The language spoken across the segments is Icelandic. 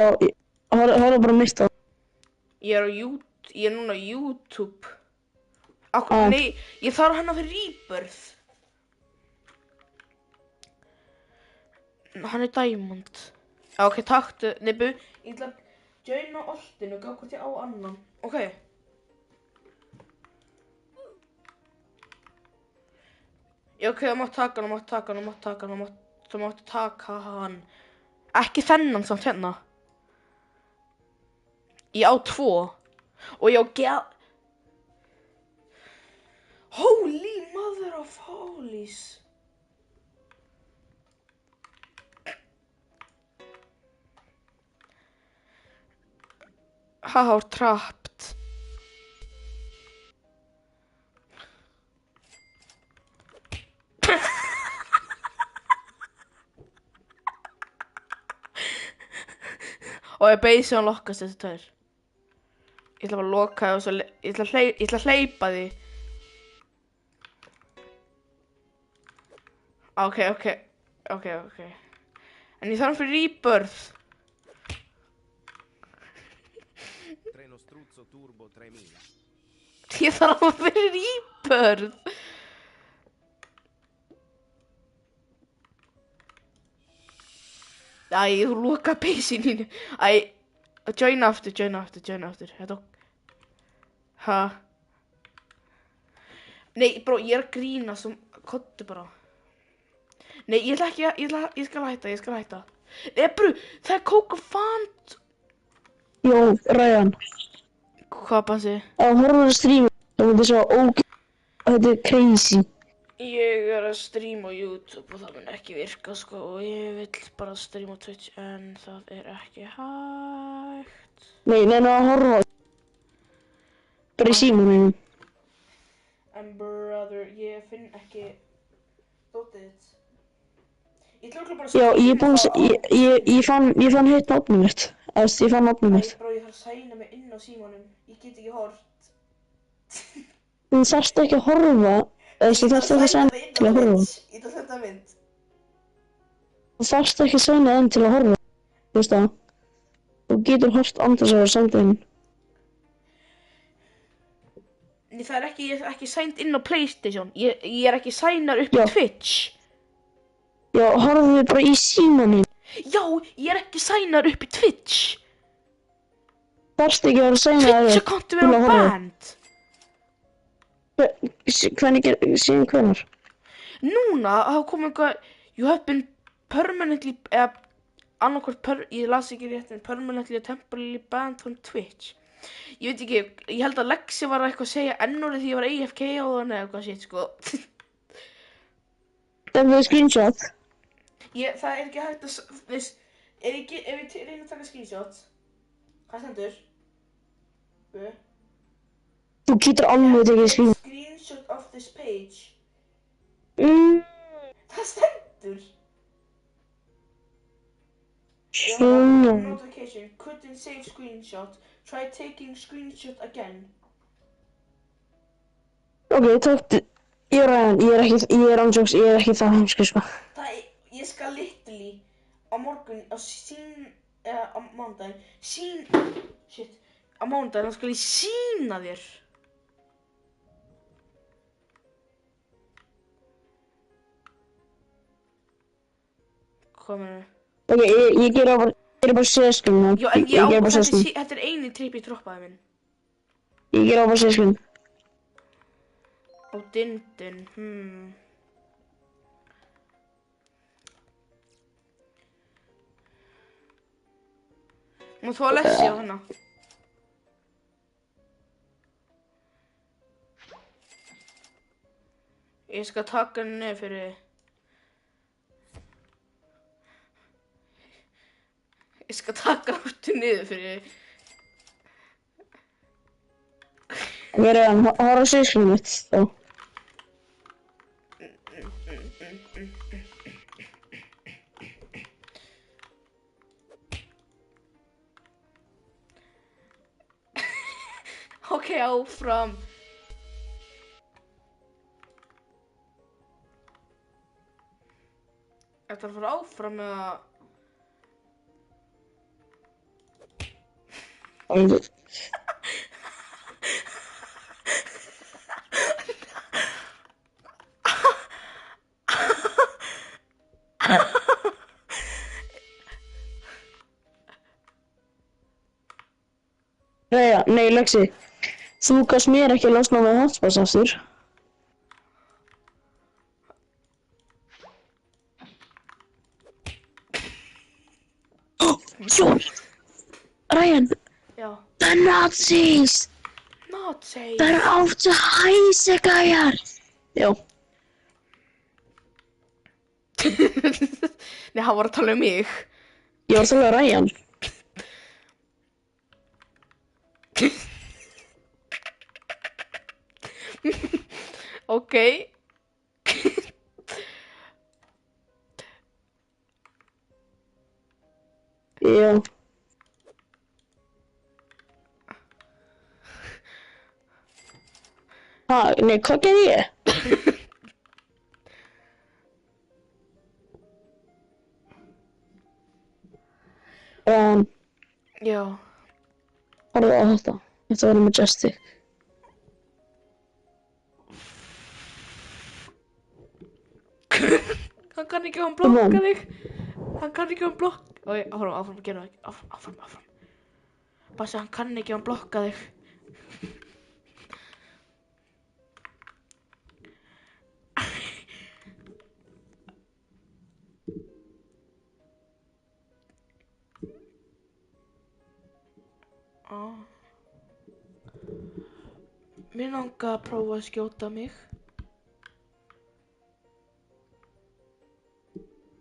Horfðu bara að mista. Ég er núna á YouTube. Nei, ég þarf hana fyrir Rebirth. Hann er Diamond. Já, ok, taktu, Nibbu. Ég ætla að joina oltinu og gá hvort ég á annan. Ok. Já, ok, þú mátt taka hann. Ekki þennan samt hérna. Ég á 2. Og ég á Holy mother of holies. Haha, trapped. Og ég beið sem hann lokkast þessi 2. Ég ætla bara að loka það og svo ég ætla að hleypa því. Ok. En ég þarf hann fyrir Rebirth. Treno struzzo turbo 3000. Ég þarf hann fyrir Rebirth. Æ, þú loka peysinni. Æ, join aftur. Þetta. Ha? Nei, bró, ég er að grína svo kottu bara. Nei, ég skal hætta. Nei, brú, það er kókafant. Jó, Ryan. Hvað bansi? Horfðu að stríma. Það er svo þetta er crazy. Ég er að stríma á YouTube og það mun ekki virka, sko, og ég vill bara stríma á Twitch, en það er ekki hægt. Nei, að horfa. Bara í símanum. En brother, ég finn ekki dótið þitt. Ég ætla bara að Já, ég fann hitt nafnum mitt. Ég fann nafnum mitt. Æ, bró, ég þarf að sæna mig inn á símanum. Ég get ekki hort. Þú þarft ekki að horfa. Þú þarft ekki að sæna til að horfa. Ég ætla að senda mynd. Þú þarft ekki að sæna inn til að horfa. Þú veist það. Þú getur hort andars að senda inn. Nei, það er ekki, ég er ekki sænt inn á PlayStation. Ég er ekki sænar upp í Twitch. Já, horfðu bara í símanum. Já, ég er ekki sænar upp í Twitch. Þarft ekki að vera sænar Twitch akkántu vera banned. Síðan hvenær? Núna hafa komið eitthvað, you have been permanently, eða annarkvort, ég las ekki rétt, en permanently or temporarily banned from Twitch. Ég veit ekki, ég held að Lexi var eitthvað að segja n-orðið því ég var AFK á þann eða eitthvað shit, sko. Það er screenshot. Það er ekki hægt að, veist, ef ég reyna að taka screenshot, hvað stendur? Þú getur alveg tekið screenshot. Screenshot of this page. Mm. Það stendur. Notification, couldn't save screenshot. Try taking screenshot again. Ok, takk. Ég er andjóks, ég er ekki það heimsku, sko. Ég skal literally á morgun, á mánudaginn, á mánudaginn, þá skal ég sýna þér. Hvað meina? Ok, ég ger bara séðskilin. Já, en þetta er eini tripp ég droppaði minn. Ég ger bara séðskilin. Á dindin, Nú þú að lessi á hana. Ég skal taka henni niður fyrir þig. Ég skal taka henni niður fyrir þig. Ég er að horfa séðskilin mitt, þá. Ok, áfram. Þetta er að fara áfram með að... Alveg. Freyja, nei Lexi, þú gafst mér ekki að losna með hotspots aftur. Svo, Ryan, Já. the Nazis! Not say. They're out to hæsi gæjar! Já, Nei, hann var að tala um mig. ég var að tala um Ryan. Ok. Já. Ha, nei, hvað gerði ég? Já. Horfðu á þetta. Þetta verður majestic. Hann kann ekki að hann blokka þig. Hann kann ekki að hann blokka. Ok, áfram, gera það. Áfram. Bassi, hann kann ekki að hann blokka þig. Mér langar að prófa að skjóta mig.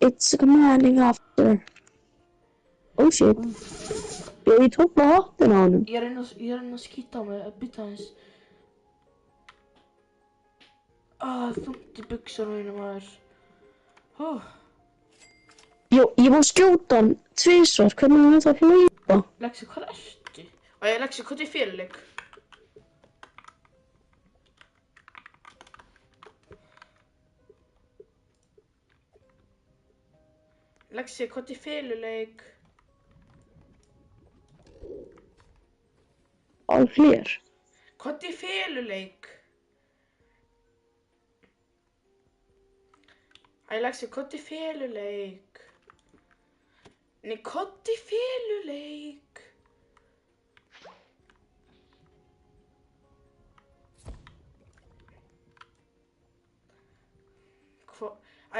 It's commanding after. Oh shit. Ég tók með hoppin á honum. Ég reyna að skýta á mig, að bytta hans. Þungt í buxunum mínum, maður. Ég má skjóta hann tvisvar. Hvernig er þetta að hlaupa? Lexi, hvað ertu? Lexi, hvað er fyrirleik? Lexi, hvað er fyrirleik? All clear. Hvað er fyrirleik? Lexi, hvað er fyrirleik? Nei, hvað er fyrirleik?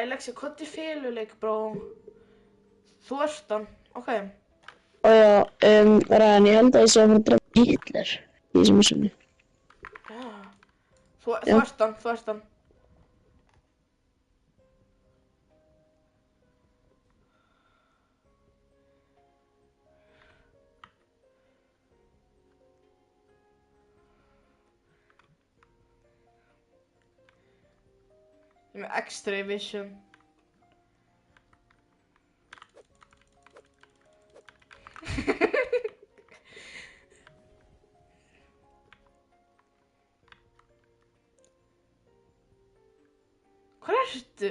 Lexi, hvað er fyrirleik, bró? Þú ert hann, ok. Og já, Ryan, ég held að ég sé að fara að drepa Hitler í þessu missunni. Þú ert hann. Ég er með extra vision. Hvað ertu?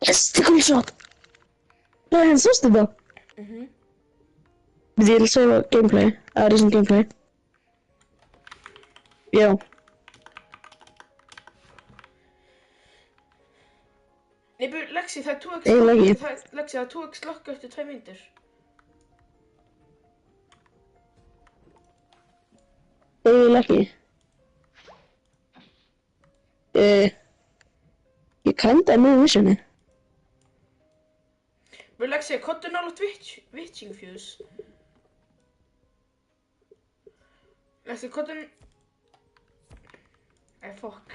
Yes, det kom shot! Ryan, sástu þetta? Ég vil segja gameplay, recent gameplay. Já. Nei, Lexi, það er 2x Eiginlega ekki. Lexi, það er 2x lokka eftir 2 mínútur. Eiginlega ekki. Ég kandaði með vissioni. Lexi, hvað er náttúrulega Witching Fuse? Lexi, hvað er... fuck.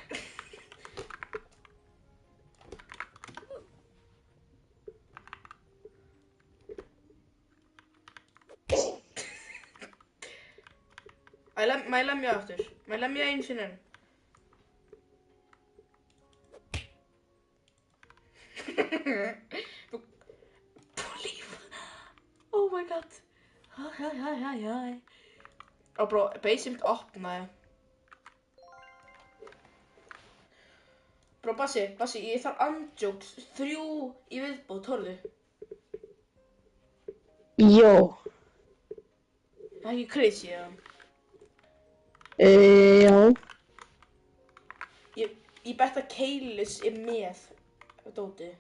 Má ég lemja aftur? Má ég lemja einu sinni enn? Líf. Oh my god. Hæ. Og bro, basic opnaði. Bro, Bassi, ég þarf andjóks 3 í viðbót, horfðu. Jó. Það er ekki crazy, eða? Já. Ég bet að Keilis er með dóti.